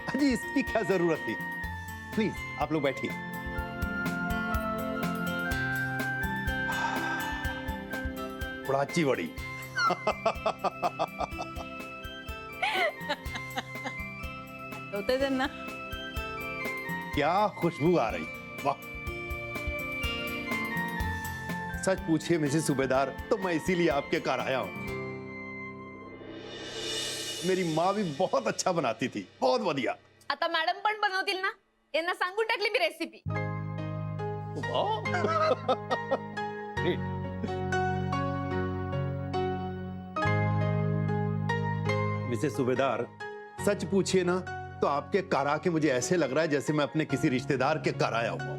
अजी इसकी क्या जरूरत थी? प्लीज आप लोग बैठिए। उड़ाची बड़ी। होते त्यांना क्या खुशबू आ रही, वाह। सच पूछिए मिसेस सूबेदार, तो मैं इसीलिए आपके घर आया हूं। मेरी माँ भी बहुत अच्छा बनाती थी, बहुत बढ़िया। आता मॅडम पण बनवतील ना, यांना सांगून टाकली मी रेसिपी। मिसेस सूबेदार, सच पूछिए ना तो आपके घर आके मुझे ऐसे लग रहा है जैसे मैं अपने किसी रिश्तेदार के घर आया हुआ।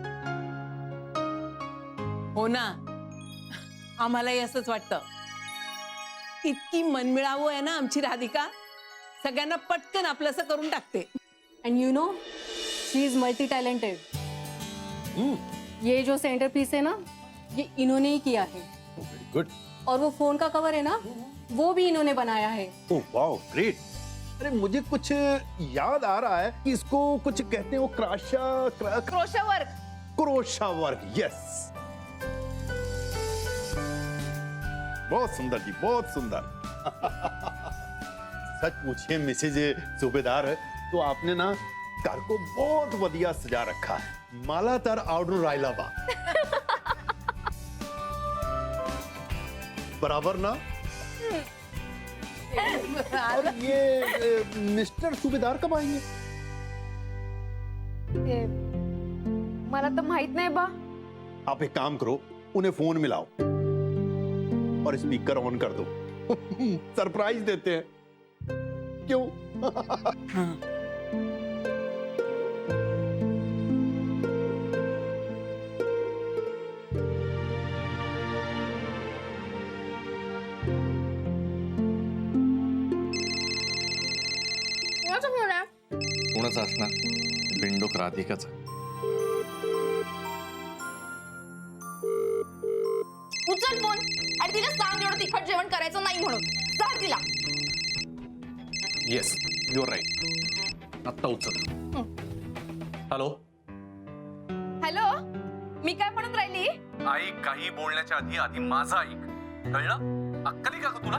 हो ना, आम्हालाही असंच वाटतं। इतकी मनमिळावू आहे ना आमची राधिका, सगळ्यांना पटकन आपलंसं करून टाकते। End you know she is multi talented. ये जो सेंटर पीस है ना, ये इन्होंने ही किया है। Very good. और वो फोन का कवर है ना, वो भी इन्होंने बनाया है। Oh wow, great. अरे मुझे कुछ याद आ रहा है कि इसको कुछ कहते हैं, वो crochet work. Crochet work, yes. बहुत सुंदर जी, बहुत सुंदर। सच पूछिए मिसेज सूबेदार, तो आपने ना घर को बहुत बढ़िया सजा रखा है। मला तर आवडून राहिला बा। बराबर ना? और ये मिस्टर सूबेदार कब आएंगे? मला तर माहित नाही बा। आप एक काम करो, उन्हें फोन मिलाओ और स्पीकर ऑन कर दो। सरप्राइज देते हैं, क्यों? हाँ। कोणाचा असणार? बिंडोक राधिकाचा। उचल फोन आणि तिला सांग एवढं तिखट जेवण करायचं नाही म्हणून। सांग तिला। Yes, your right. आत्ता उचल। हॅलो हॅलो, मी काय म्हणून राहिली? आई, काही बोलण्याच्या आधी आधी माझा ऐक, कळलं? अक्कली का ग तुला?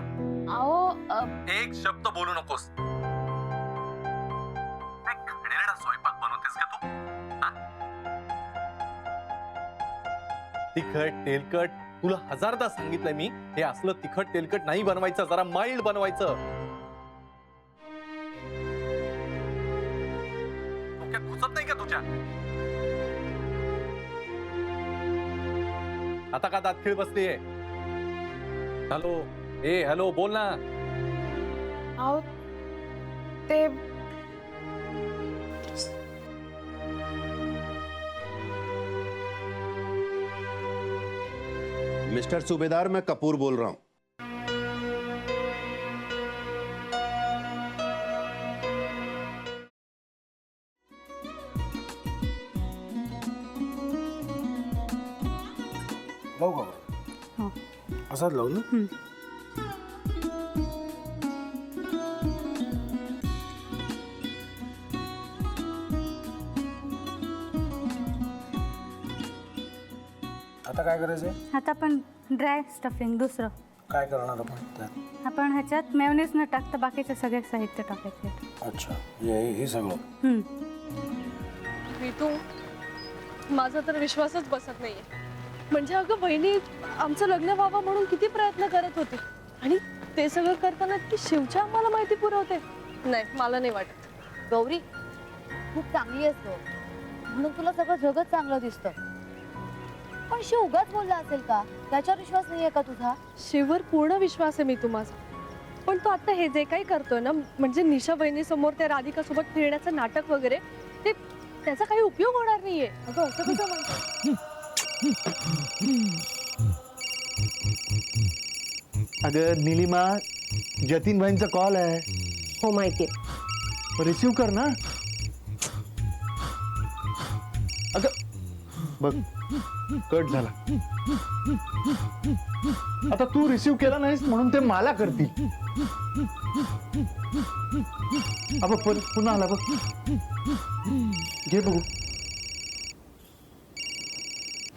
अहो एक शब्द बोलू नकोस। घडलेला स्वयंपाक बनवतेस का तू? तिखट तेलकट तुला हजारदा सांगितलंय मी, हे असलं तिखट तेलकट नाही बनवायचं, जरा माइल्ड बनवायचं। डोक्यात घुसत नाही का तुझ्या? आता का दात खिळ बसलीये? हॅलो, ए हॅलो, बोल ना। अहो ते मिस्टर सूबेदार, मैं कपूर बोल रहा हूं। लावू का? हाँ। असाच लावू ना? आता काय करायचंय? आता आपण ड्राय स्टफिंग दुसरं काय करणार आपण त्यात? आपण ह्याच्यात मेयोनीज न टाकता बाकीचे सगळे साहित्य टाकायचे। अच्छा, हे सगळं? ऋतू, माझा तर विश्वासच बसत नाहीये। म्हणजे अगं बहिणी आमचं लग्न व्हावं म्हणून किती प्रयत्न करत होते, आणि ते सगळं करताना की शिवच्या आम्हाला माहिती पुरवते। नाही, मला नाही वाटत। गौरी खूप चांगली असतो म्हणून तुला सगळं जगत चांगलं दिसतं, पण शिव उगाच बोलला असेल का? त्याच्यावर विश्वास नाहीये का तुझा? शिववर पूर्ण विश्वास आहे मी माझा, पण तो आता हे जे काही करतोय ना, म्हणजे निशा बहिणी समोर त्या राधिका सोबत फिरण्याचं नाटक वगैरे, ते त्याचा काही उपयोग होणार नाहीये। अगं असं कसं म्हणतो? अगं नीलिमा, जतीन भाईंचा कॉल आहे। हो माहितीये। रिसीव कर ना। अगं बघ, कट झाला. आता तू रिसीव्ह केला नाहीस म्हणून ते मला करतील. अबा पुन्हा आला बघ. घे बघू.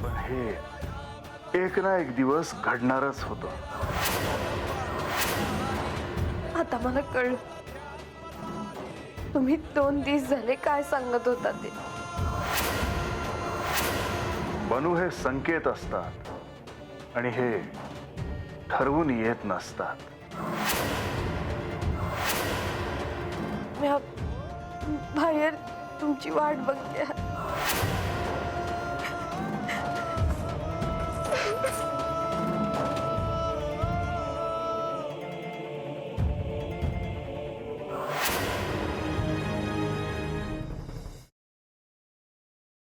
पण हे एक ना एक दिवस घडणारच होतं. आता मला कळलं तुम्ही 2 दिवस झाले काय सांगत होता ते. बनू हे संकेत असतात आणि हे ठरवून येत नसतात. मी बाहेर तुमची वाट बघते.